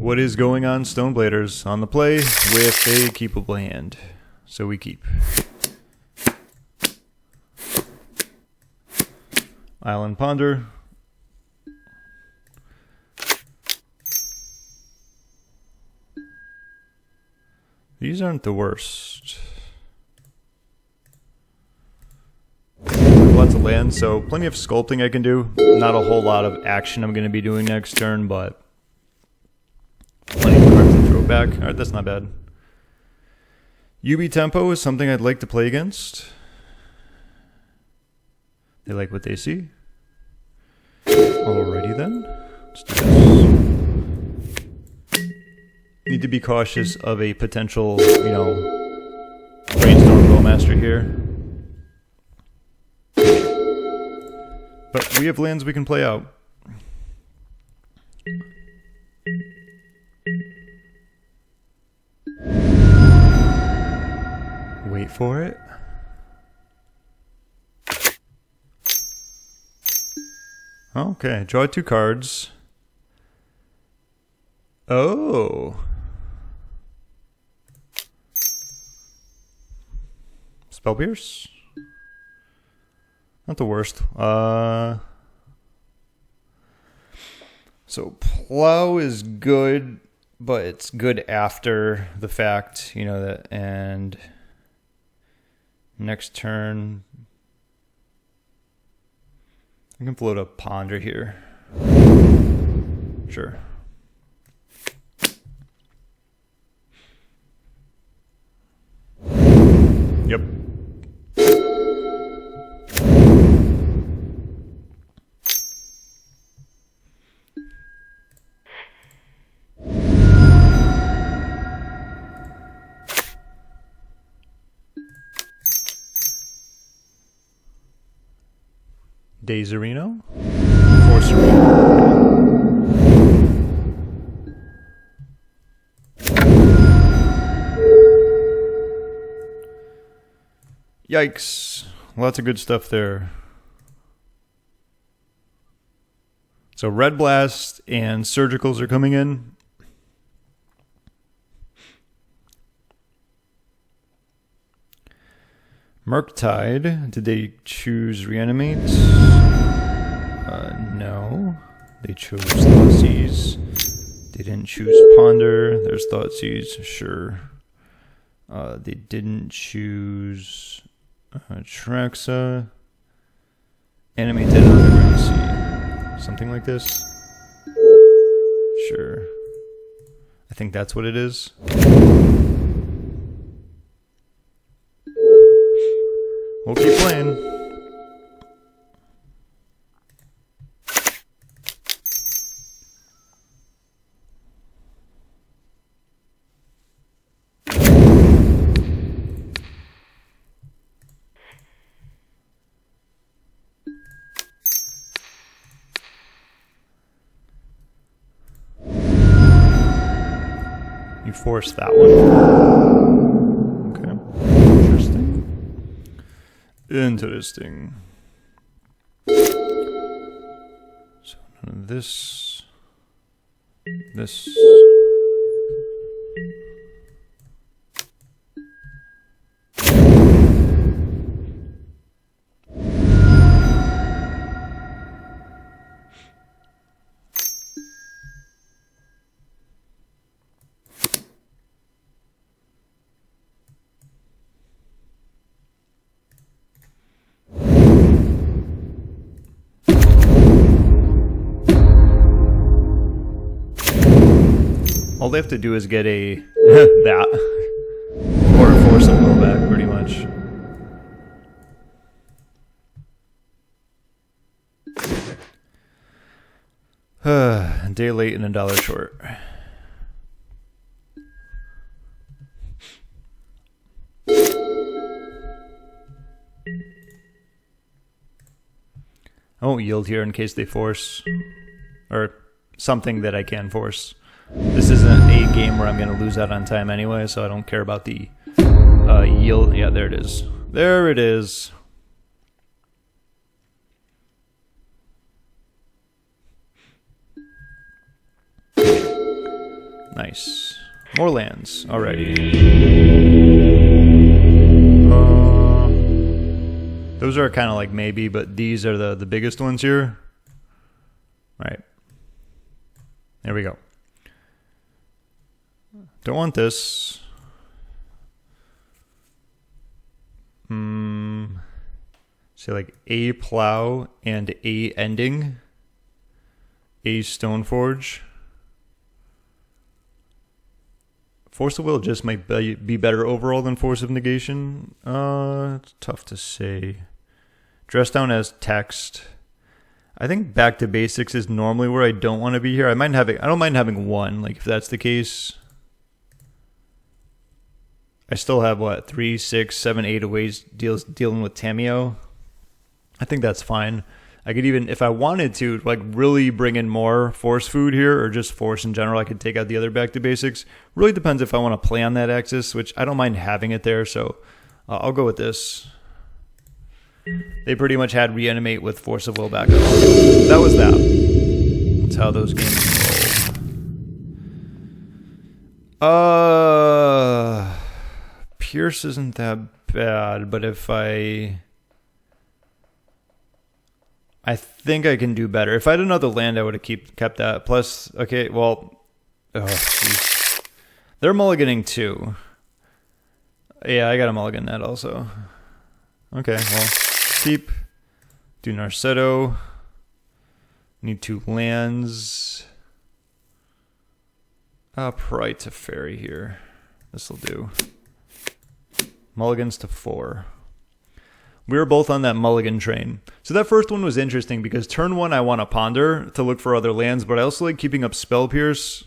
What is going on, Stonebladers? On the play with a keepable hand. So we keep. Island Ponder. These aren't the worst. Lots of land, so plenty of sculpting I can do. Not a whole lot of action I'm going to be doing next turn, but plenty of cards to throw back. Alright, that's not bad. UB Tempo is something I'd like to play against. They like what they see. Alrighty then. Let's do this. Need to be cautious of a potential, Brainstorm Bowmaster here. But we have lands we can play out. Wait for it. Okay, draw 2 cards. Oh. Spell Pierce? Not the worst. So Plow is good, but it's good after the fact, that, and next turn I can float a Ponder here. Sure. Yep. Dazerino? Force of Yikes. Lots of good stuff there. So Red Blast and Surgicals are coming in. Murktide, did they choose Reanimate? No. They chose Thoughtseize. They didn't choose Ponder. There's Thoughtseize, sure. They didn't choose Traxa. Animated Underground Sea. Something like this? Sure. I think that's what it is. We'll keep playing. You forced that one. Okay. Interesting. So none of this. This. All they have to do is get a that or a Force of blowback, pretty much. A day late and $1 short. I won't yield here in case they force, or something that I can force. This isn't a game where I'm going to lose out on time anyway, so I don't care about the yield. Yeah, there it is. There it is. Nice. More lands already. Those are kind of like maybe, but these are the biggest ones here. All right. There we go. Don't want this. Say like a plow and a ending. A Stoneforge. Force of Will just might be better overall than Force of Negation. It's tough to say. Dress down as text. I think back to basics is normally where I don't want to be here. I don't mind having one, like if that's the case. I still have what, 3, 6, 7, 8 ways dealing with Tamiyo. I think that's fine. I could even, if I wanted to, like really bring in more force food here, or just force in general, I could take out the other back to basics. Really depends if I want to play on that axis, which I don't mind having it there, so I'll go with this. They pretty much had Reanimate with Force of Will back up. That was that. That's how those games roll. Pierce isn't that bad, but if I think I can do better. If I had another land, I would have kept that. Plus, okay, well, geez. They're mulliganing too. Yeah, I got to mulligan that also. Okay, well, keep. Do Narsetto. Need 2 lands. Probably Teferi here. This'll do. Mulligans to 4. We were both on that mulligan train. So that first one was interesting because turn 1 I want to ponder to look for other lands, but I also like keeping up Spell Pierce.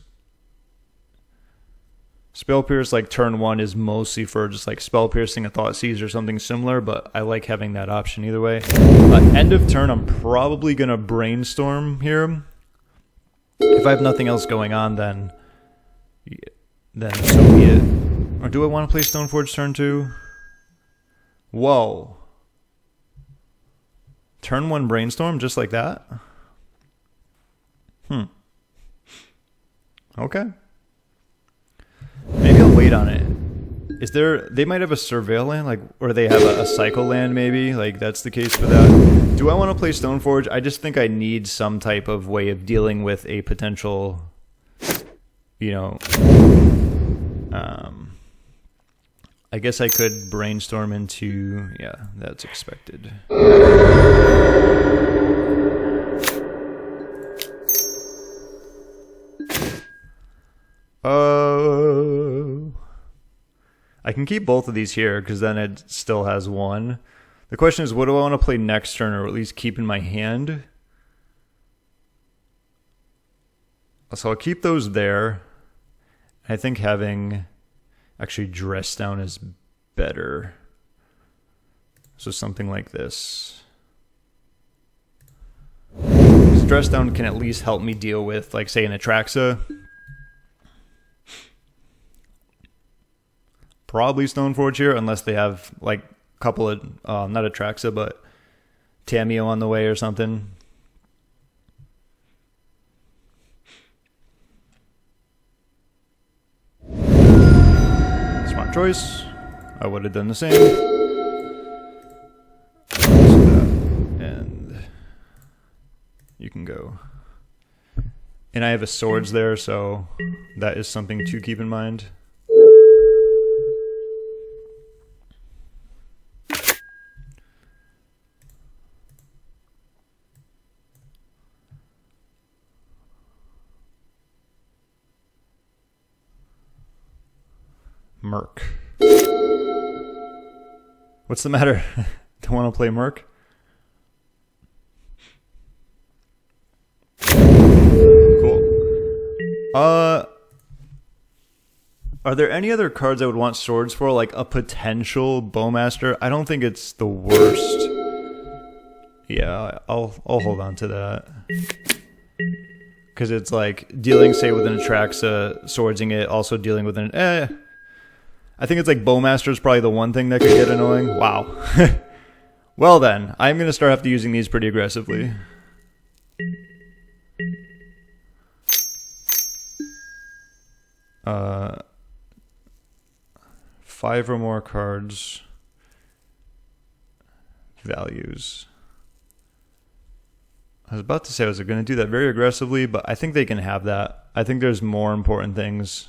Spell Pierce, like turn 1, is mostly for just like Spell Piercing a Thoughtseize or something similar, but I like having that option either way. End of turn, I'm probably going to Brainstorm here. If I have nothing else going on, then so be it. Or do I want to play Stoneforge turn 2? Whoa. Turn 1 Brainstorm just like that? Okay. Maybe I'll wait on it. They might have a Surveil land, like, or they have a cycle land maybe, like that's the case for that. Do I want to play Stoneforge? I just think I need some type of way of dealing with a potential, I guess I could Brainstorm into, yeah, that's expected. I can keep both of these here because then it still has 1. The question is, what do I want to play next turn, or at least keep in my hand? So I'll keep those there. I think having actually Dress Down is better. So something like this. Dress Down can at least help me deal with, like, say, an Atraxa. Probably Stoneforge here, unless they have, like, a couple of, not Atraxa, but Tamiyo on the way or something. Smart choice. I would have done the same. And you can go. And I have a swords there, so that is something to keep in mind. Merc. What's the matter? Don't want to play Merc? Cool. Are there any other cards I would want swords for? Like a potential Bowmaster? I don't think it's the worst. Yeah, I'll hold on to that. Because it's like dealing, say, with an Atraxa, swordsing it, also dealing with an... I think it's like Bowmaster is probably the one thing that could get annoying. Wow. Well then, I'm going to start after using these pretty aggressively. 5 or more cards. Values. I was about to say I was going to do that very aggressively, but I think they can have that. I think there's more important things.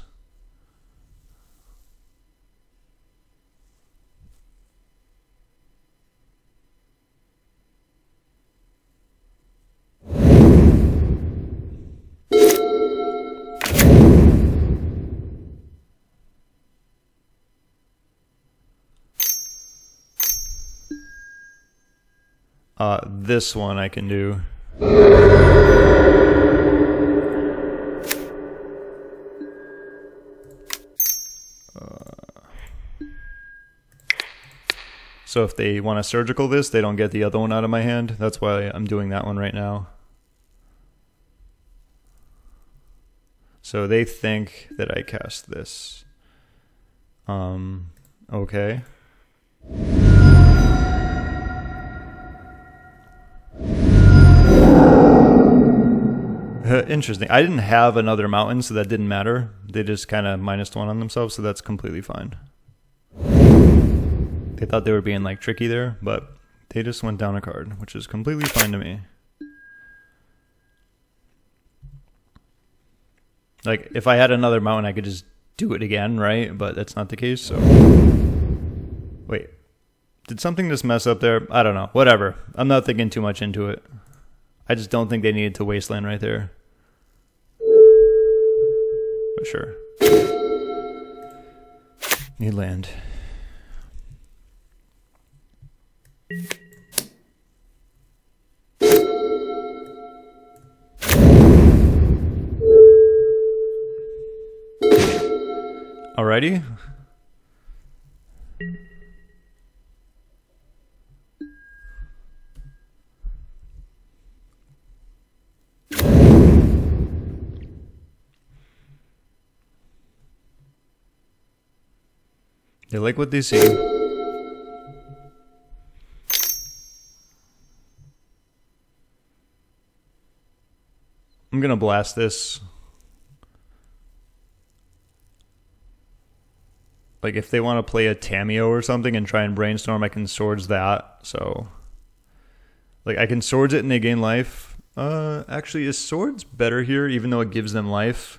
This one I can do. So if they want to surgical this, they don't get the other one out of my hand. That's why I'm doing that one right now. So they think that I cast this. Okay. Interesting. I didn't have another mountain, so that didn't matter. They just kind of -1 on themselves, so that's completely fine. They thought they were being like tricky there, but they just went down a card, which is completely fine to me. Like, if I had another mountain, I could just do it again, right? But that's not the case, so... Wait. Did something just mess up there? I don't know. Whatever. I'm not thinking too much into it. I just don't think they needed to wasteland right there. But sure. Need land. Alrighty. They like what they see. I'm gonna blast this. Like, if they want to play a Tameo or something and try and brainstorm, I can swords that. So, like, I can swords it and they gain life. Actually, is swords better here, even though it gives them life?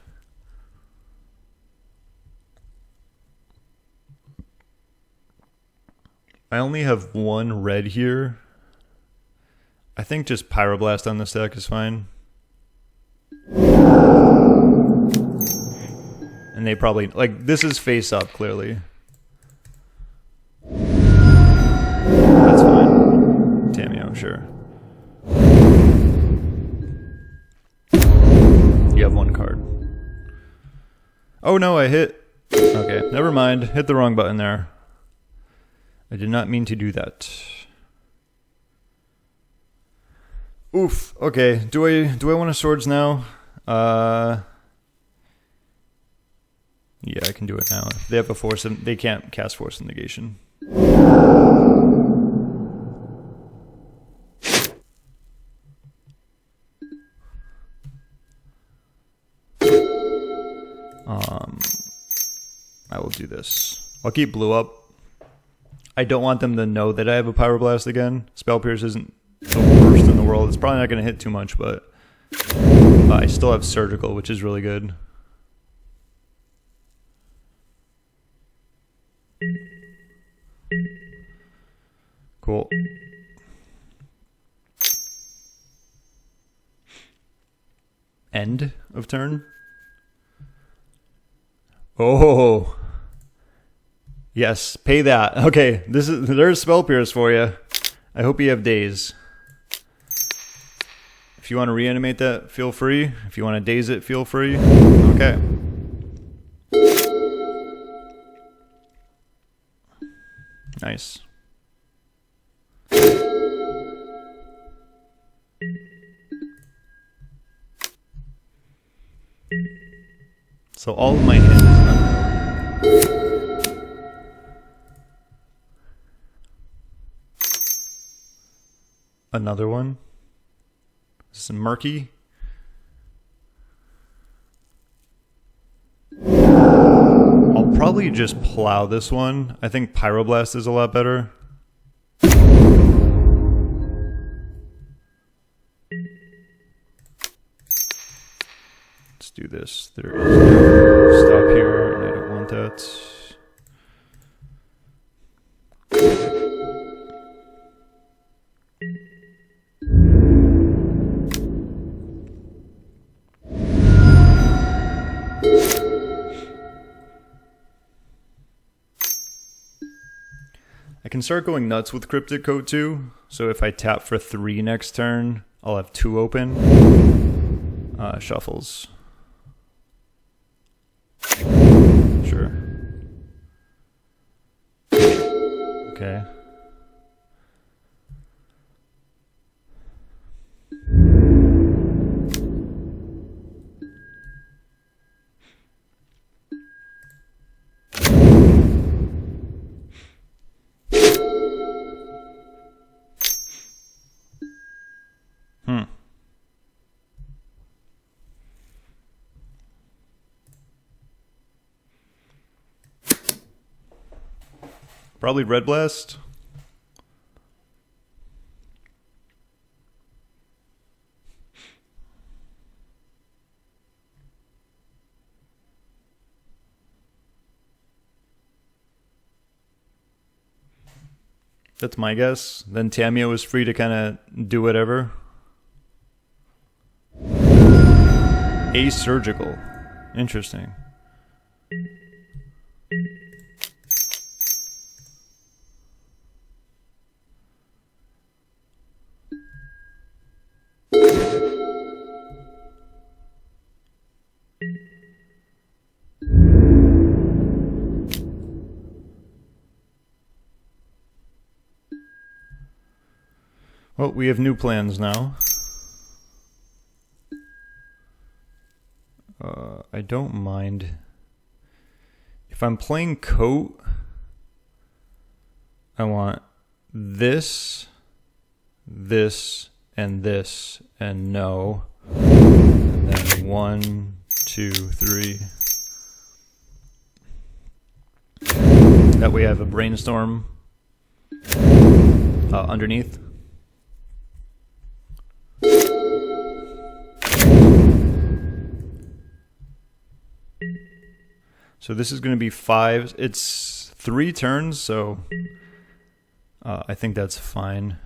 I only have 1 red here. I think just Pyroblast on this deck is fine. And they probably, like, this is face up, clearly. That's fine. Tameo, sure. You have 1 card. Oh no, I hit. Okay, never mind. Hit the wrong button there. I did not mean to do that. Oof. Okay. Do I want to swords now? Yeah, I can do it now. They have a force of, they can't cast Force of Negation. I will do this. I'll keep blue up. I don't want them to know that I have a Pyroblast again. Spell Pierce isn't the worst in the world. It's probably not going to hit too much, but I still have Surgical, which is really good. Cool. End of turn. Oh. Yes, pay that. Okay, there's Spell Pierce for you. I hope you have days. If you want to reanimate that, feel free. If you want to daze it, feel free. Okay. Nice. So all of my hand is unknown. Another one. This is murky. probably just plow this one. I think Pyroblast is a lot better. Let's do this. There is stop here, and I don't want that. I can start going nuts with Cryptic Coat too. So if I tap for 3 next turn, I'll have 2 open. Shuffles. Sure. Okay. Probably Red Blast. That's my guess. Then Tamiyo is free to kind of do whatever. Asurgical. Interesting. Well, we have new plans now. I don't mind. If I'm playing Coat, I want this, this, and this, and no. And then 1, 2, 3. That way I have a Brainstorm underneath. So this is going to be 5. It's 3 turns, so I think that's fine.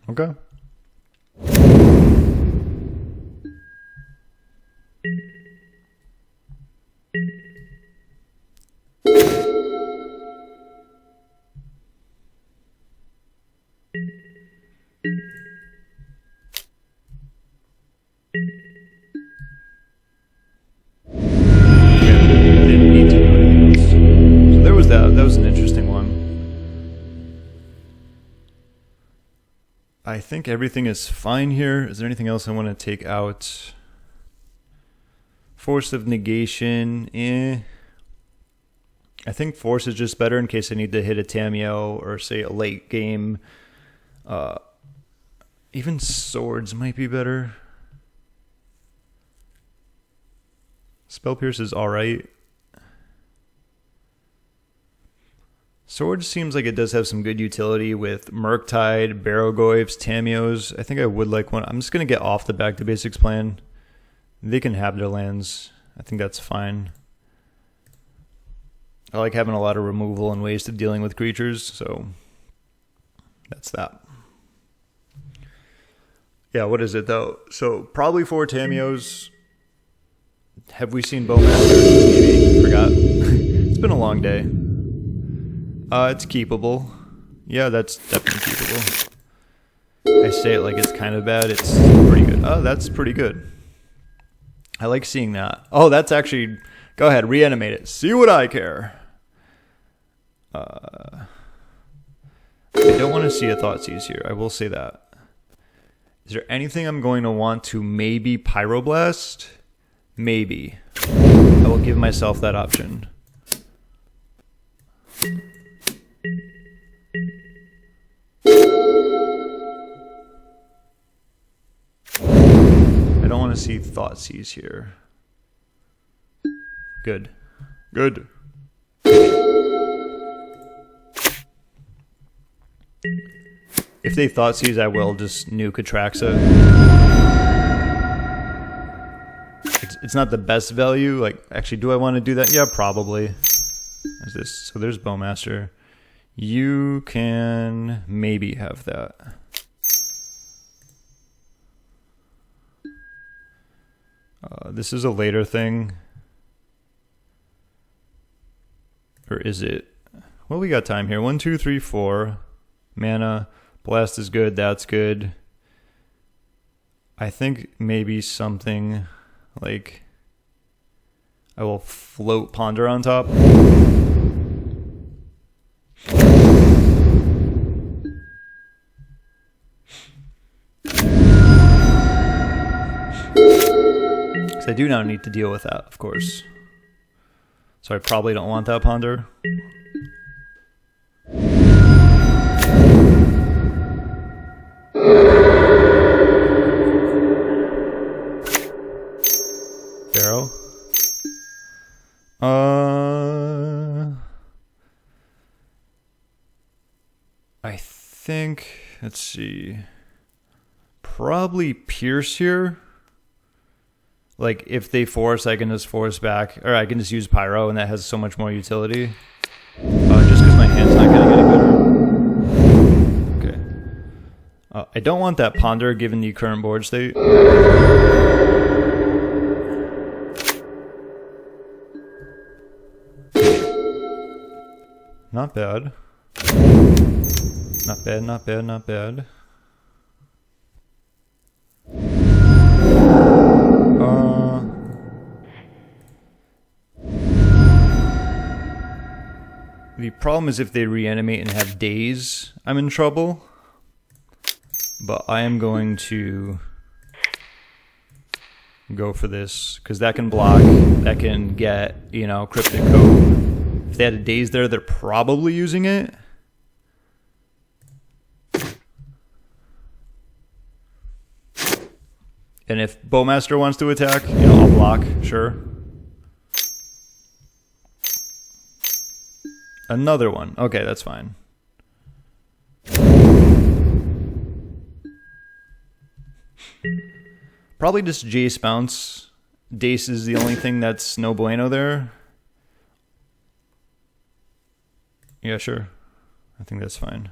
Okay. That was an interesting one. I think everything is fine here. Is there anything else I want to take out? Force of Negation, I think Force is just better in case I need to hit a Tamiyo or say a late game. Even Swords might be better. Spell Pierce is alright. Swords seems like it does have some good utility with Murktide, Barrogoyfs, Tamiyos. I think I would like one. I'm just going to get off the Back to Basics plan. They can have their lands. I think that's fine. I like having a lot of removal and ways of dealing with creatures, so That's that. Yeah, what is it though? So probably 4 Tamios. Have we seen Bowmaster? Maybe. Forgot. It's been a long day. It's keepable. Yeah, that's definitely keepable. I say it like it's kind of bad. It's pretty good. Oh, that's pretty good. I like seeing that. Oh, that's actually... Go ahead, reanimate it. See what I care. I don't want to see a Thoughtseize here. I will say that. Is there anything I'm going to want to maybe Pyroblast? Maybe. I will give myself that option. I don't want to see Thoughtseize here. Good. Good. If they Thoughtseize, I will just nuke Atraxa. It's not the best value. Like, actually, do I want to do that? Yeah, probably. Is this? So there's Bowmaster. You can maybe have that. This is a later thing. Or is it? Well, we got time here. 1, 2, 3, 4. Mana. Blast is good. That's good. I think maybe something like... I will float Ponder on top. Because I do now need to deal with that, of course. So I probably don't want that Ponder. Barrow. I think, let's see, probably Pierce here. Like, if they force, I can just force back, or I can just use Pyro, and that has so much more utility. Just because my hand's not getting any better. Okay. I don't want that Ponder given the current board state. Not bad. Not bad, not bad, not bad. The problem is if they reanimate and have daze, I'm in trouble. But I am going to go for this, because that can block, that can get, you know, Cryptic Coat. If they had a daze there, they're probably using it. And if Bowmaster wants to attack, you know, I'll block, sure. Another one. Okay, that's fine. Probably just Jace bounce. Dace is the only thing that's no bueno there. Yeah, sure. I think that's fine.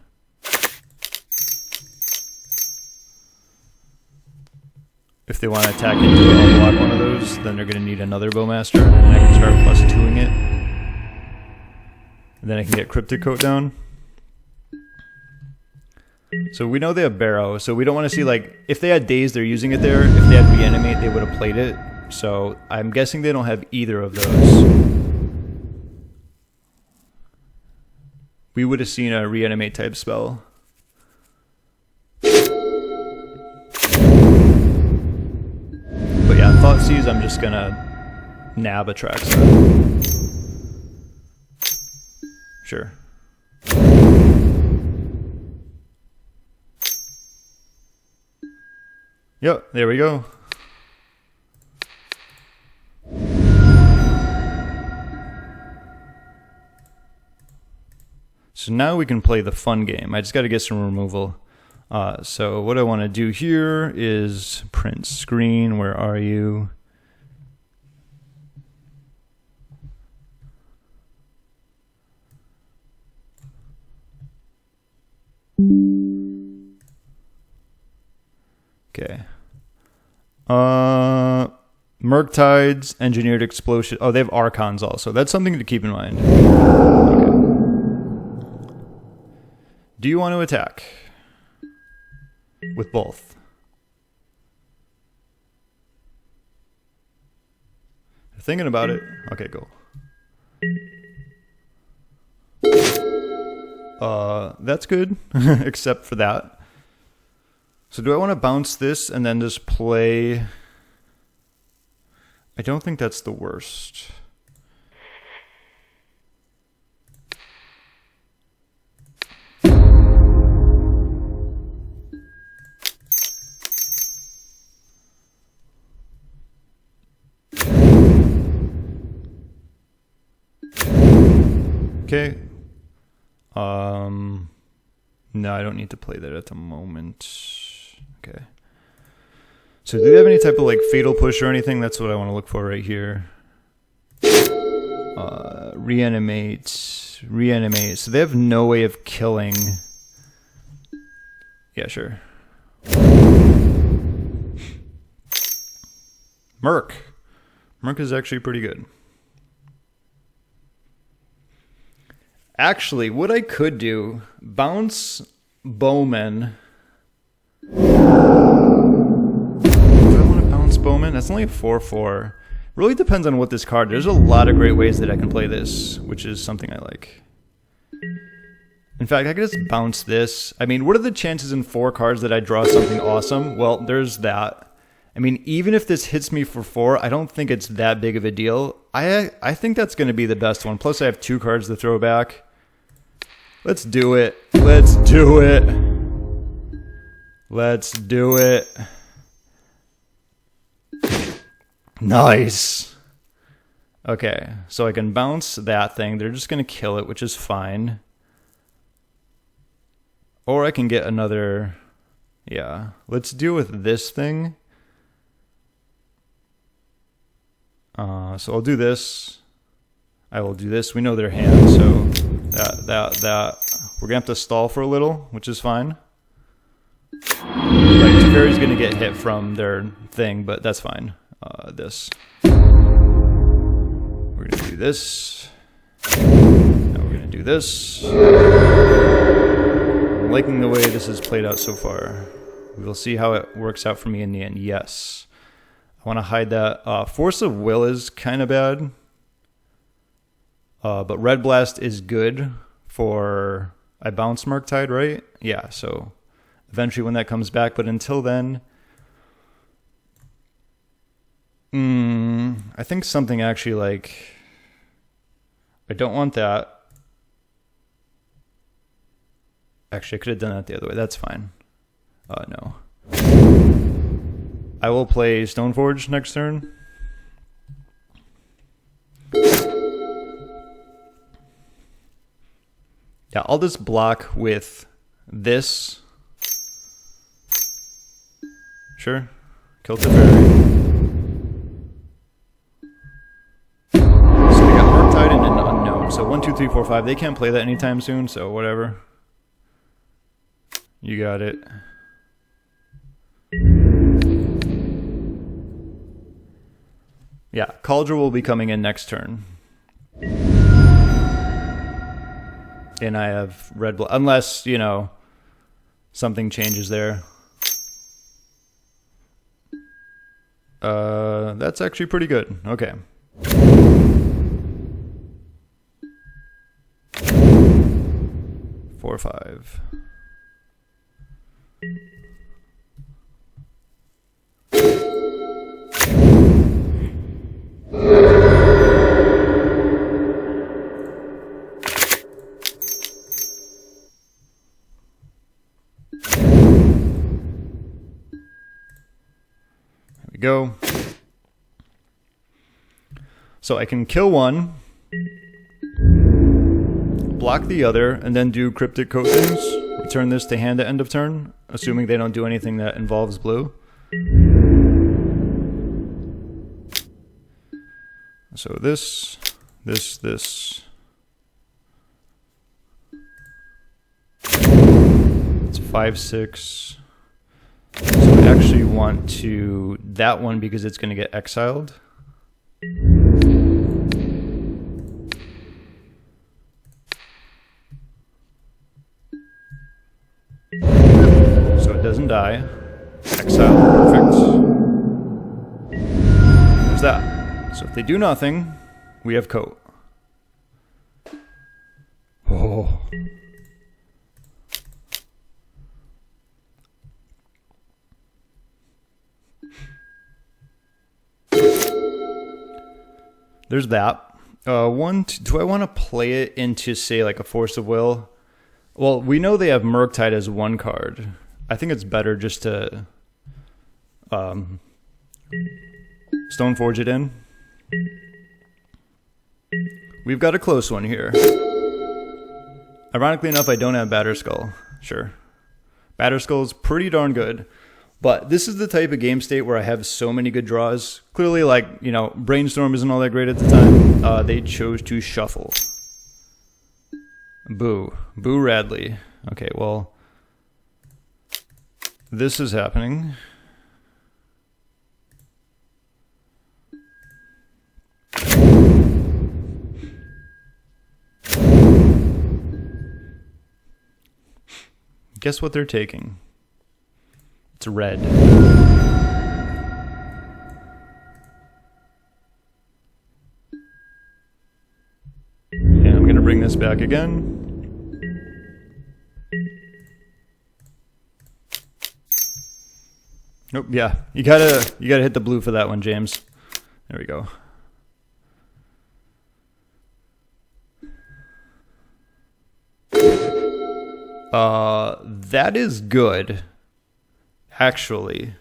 If they want to attack into it and block one of those, then they're going to need another Bowmaster. And I can start plus 2ing it. And then I can get Cryptic Coat down. So we know they have Barrow, so we don't want to see, like, if they had Daze, they're using it there. If they had Reanimate, they would have played it. So I'm guessing they don't have either of those. We would have seen a Reanimate type spell. But yeah, Thoughtseize, I'm just gonna nab Atraxa. Sure. Yep, there we go. So now we can play the fun game. I just got to get some removal. So what I want to do here is print screen. Where are you? Okay. Murktides, Engineered Explosion. Oh, they have Archons also. That's something to keep in mind. Okay. Do you want to attack? With both. Thinking about it. Okay, go. That's good, except for that. So do I want to bounce this and then just play... I don't think that's the worst. Okay. No, I don't need to play that at the moment. Okay. So do they have any type of like fatal push or anything? That's what I want to look for right here. Reanimate. So they have no way of killing. Yeah, sure. Merc is actually pretty good. Actually, what I could do, bounce Bowman. Do I want to bounce Bowman? That's only a 4/4. Really depends on what this card. There's a lot of great ways that I can play this, which is something I like. In fact, I could just bounce this. I mean, what are the chances in 4 cards that I draw something awesome? Well, there's that. I mean, even if this hits me for 4, I don't think it's that big of a deal. I think that's going to be the best one. Plus, I have 2 cards to throw back. Let's do it. Let's do it. Let's do it. Nice. Okay, so I can bounce that thing. They're just going to kill it, which is fine. Or I can get another... Yeah, let's deal with this thing. So I'll do this. I will do this. We know their hand, so that. We're gonna have to stall for a little, which is fine. Like, Teferi's gonna get hit from their thing, but that's fine. This. We're gonna do this. Now we're gonna do this. I'm liking the way this has played out so far. We'll see how it works out for me in the end. Yes. I want to hide that. Force of Will is kind of bad. But Red Blast is good for... I bounce Murktide, right? Yeah, so eventually when that comes back. But until then... I think something actually like... I don't want that. Actually, I could have done that the other way. That's fine. No. I will play Stoneforge next turn. Yeah, I'll just block with this. Sure. Kill Teferi. So they got Murktide and an Unknown. So 1, 2, 3, 4, 5. They can't play that anytime soon, so whatever. You got it. Yeah, Kaldra will be coming in next turn. And I have red blood. Unless, you know, something changes there. That's actually pretty good. Okay. Four, 5. Go. So I can kill one, block the other, and then do Cryptic Coat things. Return this to hand at end of turn, assuming they don't do anything that involves blue. So this. It's 5, 6. So actually want to that one because it's going to get exiled. So it doesn't die. Exile, perfect. There's that. So if they do nothing, we have Coat. Oh. There's that. Do I want to play it into, say, like a Force of Will? Well, we know they have Murktide as one card. I think it's better just to Stoneforge it in. We've got a close one here. Ironically enough, I don't have Batterskull. Sure. Batterskull is pretty darn good. But this is the type of game state where I have so many good draws. Clearly, like, you know, Brainstorm isn't all that great at the time. They chose to shuffle. Boo. Boo Radley. Okay, well, this is happening. Guess what they're taking? It's red. And I'm going to bring this back again. Nope, yeah. You gotta hit the blue for that one, James. There we go. That is good. Actually,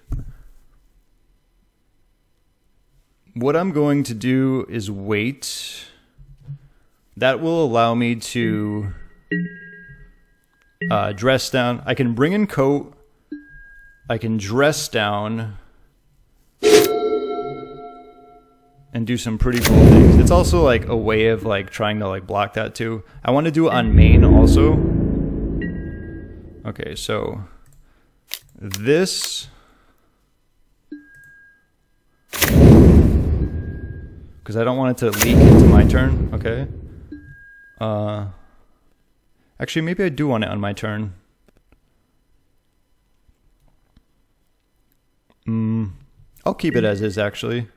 what I'm going to do is wait. That will allow me to dress down. I can bring in Coat. I can dress down and do some pretty cool things. It's also like a way of like trying to like block that too. I want to do it on main also. Okay, so this, because I don't want it to leak into my turn. Okay. Actually, maybe I do want it on my turn. I'll keep it as is, actually.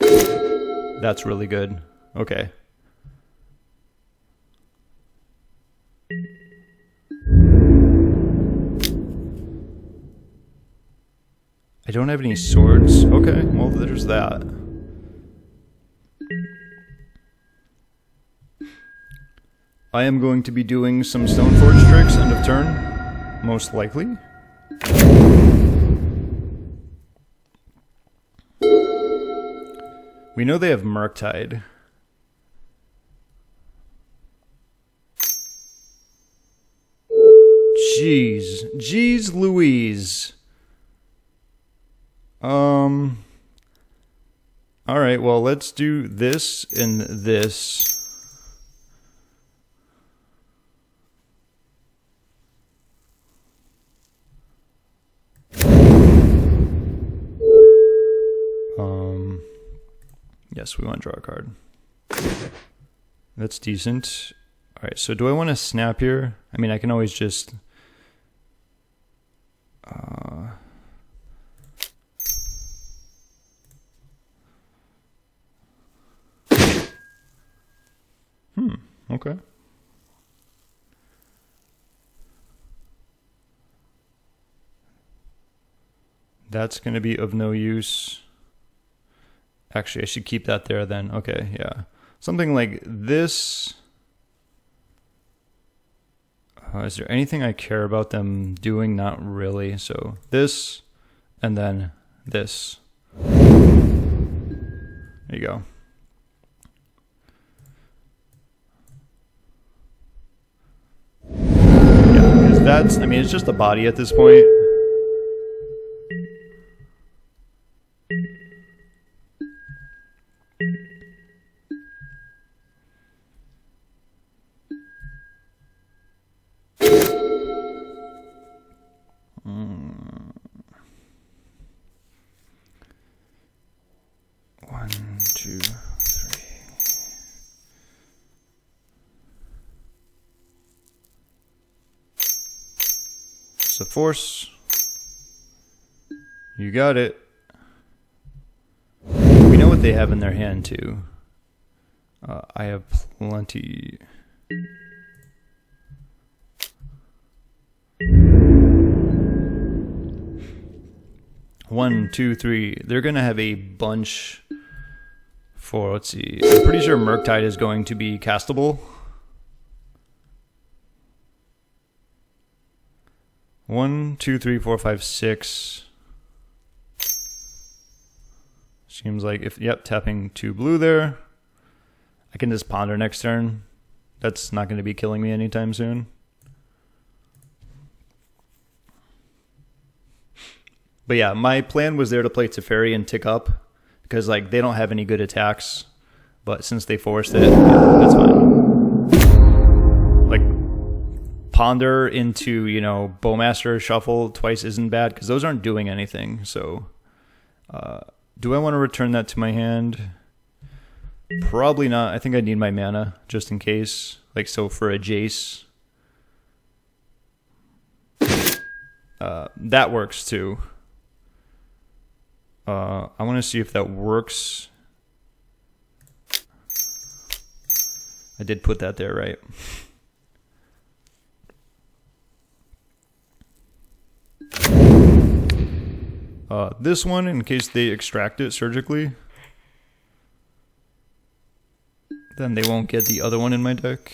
That's really good. Okay. I don't have any swords. Okay, well, there's that. I am going to be doing some Stoneforge tricks end of turn, most likely. We know they have Murktide. Jeez Louise. Alright, well, let's do this and this. Yes, we want to draw a card. That's decent. Alright, so do I want to snap here? I mean, I can always just... Okay. That's going to be of no use. Actually, I should keep that there then. Okay, yeah. Something like this. Is there anything I care about them doing? Not really. So this, and then this. There you go. Yeah, because that's, I mean, it's just a body at this point. a force. You got it. We know what they have in their hand too. I have plenty. One, two, three. They're gonna have a bunch for, let's see. I'm pretty sure Murktide is going to be castable. 1, 2, 3, 4, 5, 6. Seems like if, yep, tapping 2 blue there. I can just ponder next turn. That's not going to be killing me anytime soon. But yeah, my plan was there to play Teferi and tick up. Because like they don't have any good attacks. But since they forced it, yeah, that's fine. Like ponder into, you know, Bowmaster shuffle twice isn't bad. Because those aren't doing anything. So do I want to return that to my hand? Probably not. I think I need my mana just in case. Like, so for a Jace. That works too. I want to see if that works. I did put that there, right? This one, in case they extract it surgically. Then they won't get the other one in my deck.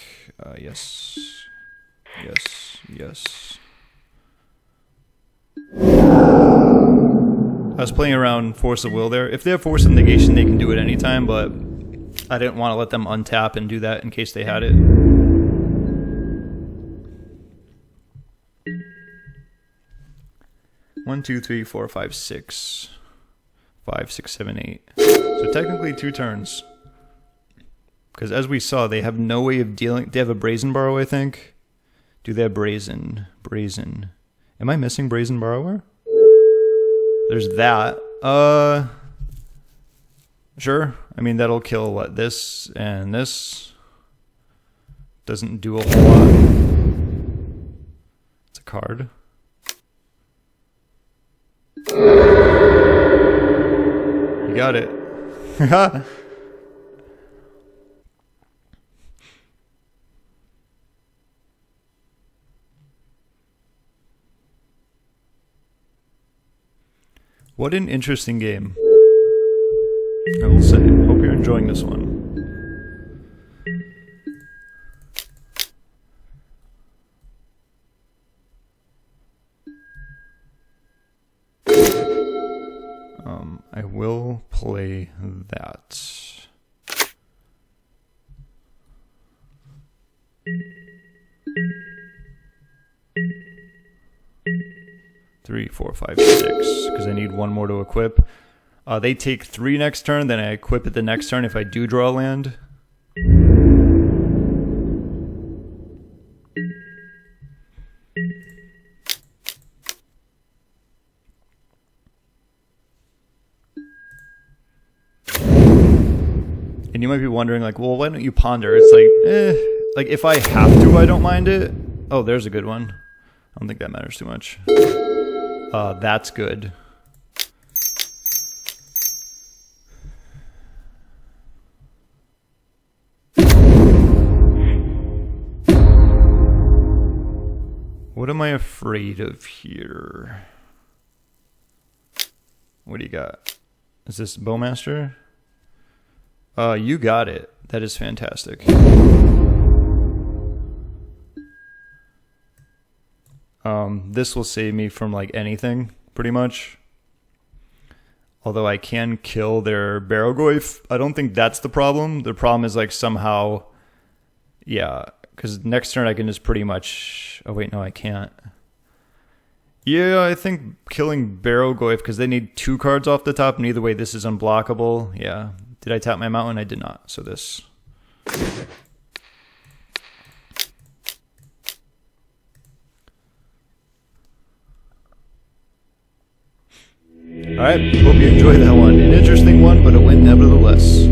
Yes. Yes. Yes. I was playing around Force of Will there. If they have Force of Negation, they can do it anytime, but I didn't want to let them untap and do that in case they had it. One, two, three, four, five, six. 5, 6, 7, 8. So technically 2 turns. Because as we saw, they have no way of dealing... They have a Brazen Borrow, I think. Do they have Brazen? Brazen. Am I missing Brazen Borrower? There's that. Sure. I mean, that'll kill, what, this and this. Doesn't do a whole lot. It's a card. You got it. What an interesting game. I will say. Hope you're enjoying this one. I will play that. Three, 4, 5, 6, because I need one more to equip. They take 3 next turn, then I equip it the next turn if I do draw land. And you might be wondering, like, well, why don't you ponder? It's like, like, if I have to, I don't mind it. Oh, there's a good one. I don't think that matters too much. That's good. What am I afraid of here? What do you got? Is this Bowmaster? You got it. That is fantastic. This will save me from like anything, pretty much. Although I can kill their Barrowgoyf. I don't think that's the problem. The problem is like somehow, yeah, because next turn I can just pretty much, oh wait, no, I can't. Yeah, I think killing Barrowgoyf, because they need 2 cards off the top, and either way this is unblockable. Yeah. Did I tap my mountain? I did not. So this. Alright, hope you enjoyed that one. An interesting one, but a win nevertheless.